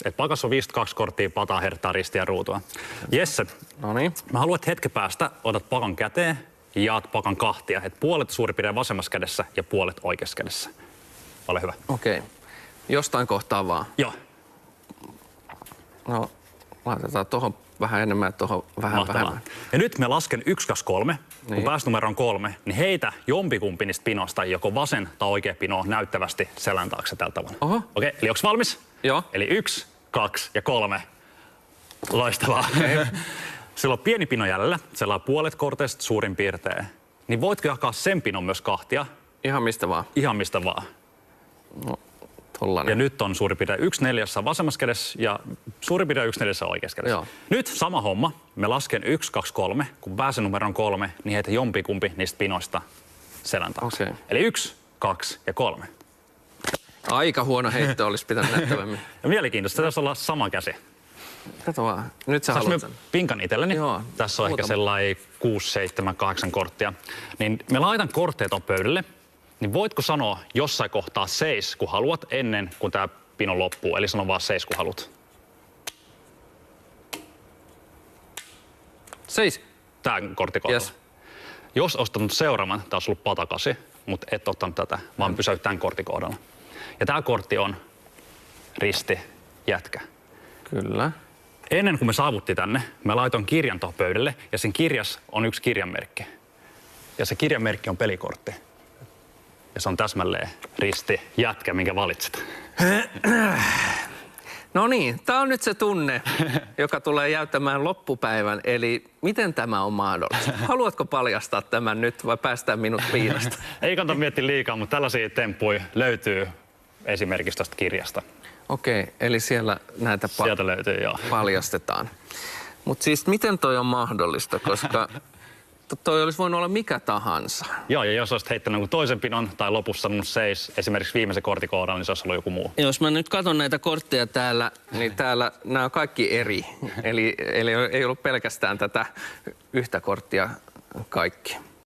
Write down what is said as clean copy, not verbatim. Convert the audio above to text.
Et pakas on 52 korttia, pataa, hertaa, ristiä ja ruutua. Jesse, Noniin. mä haluan, että hetken päästä otat pakan käteen ja jaat pakan kahtia. Et puolet suurin piirtein vasemmassa kädessä ja puolet oikeassa kädessä. Ole hyvä. Okei. Jostain kohtaa vaan. Joo. No, laitetaan tohon vähän enemmän ja tohon vähän Mahtavaa. vähemmän. Ja nyt mä lasken 1, 2, 3. Kun Niin. päästönumero on 3, niin heitä jompikumpi niistä pinosta, joko vasen tai oikea pino, näyttävästi selän taakse tällä tavalla. Oho. Okei, eli onks valmis? Joo. Eli 1, 2 ja 3. Loistavaa. Sillä on pieni pino jäljellä, siellä on puolet korteista suurin piirtein. Niin voitko jakaa sen pinon myös kahtia? Ihan mistä vaan. Ihan mistä vaan. No, tollanen. Ja nyt on suurin piirtein 1/4 vasemmassa kädessä ja suurin piirtein 1/4 oikeassa kädessä. Joo. Nyt sama homma. Me lasken 1, 2, 3. Kun pääsen numeron 3, niin heitä jompikumpi niistä pinoista selän taakse. Okei. Eli 1, 2 ja 3. Aika huono heitto olisi pitänyt näyttävämmin. Ja mielenkiintoista, tässä olla sama käsi. Kato vaan. Nyt sä Tässä haluat mä sen. pinkan itselleni. Joo, Tässä on ehkä muutama. sellainen 6, 7, 8 korttia. Niin me laitan kortteja ton pöydälle. Niin voitko sanoa jossain kohtaa 7, kun haluat, ennen kuin tää pino loppuu. Eli sano vaan 7, kun haluat. 7. Tää kortti kohdalla. Yes. Jos ostat seuraavan, tää olisi ollut patakasi, mutta et ottanut tätä, vaan pysäyt tämän kortin kohdalla. Ja tää kortti on risti, jätkä. Kyllä. Ennen kuin me saavuttiin tänne, mä laitoin kirjan tuohon pöydälle ja sen kirjas on yksi kirjanmerkki. Ja se kirjanmerkki on pelikortti. Ja se on täsmälleen risti, jätkä, minkä valitset. No niin, tää on nyt se tunne, joka tulee jäytämään loppupäivän. Eli miten tämä on mahdollista? Haluatko paljastaa tämän nyt vai päästää minut piinasta? Ei kannata miettiä liikaa, mutta tällaisia temppuja löytyy esimerkiksi tästä kirjasta. Okei, eli siellä näitä Sieltä löytyy, joo. paljastetaan. Mutta siis miten toi on mahdollista, koska toi olisi voinut olla mikä tahansa. Joo, ja jos olisit heittänyt jonkun toisen pinon tai lopussa sanonut 7, esimerkiksi viimeisen kortin kohdalla, niin se olisi ollut joku muu. Jos mä nyt katson näitä kortteja täällä, niin täällä nämä on kaikki eri. Eli ei ollut pelkästään tätä yhtä korttia kaikki.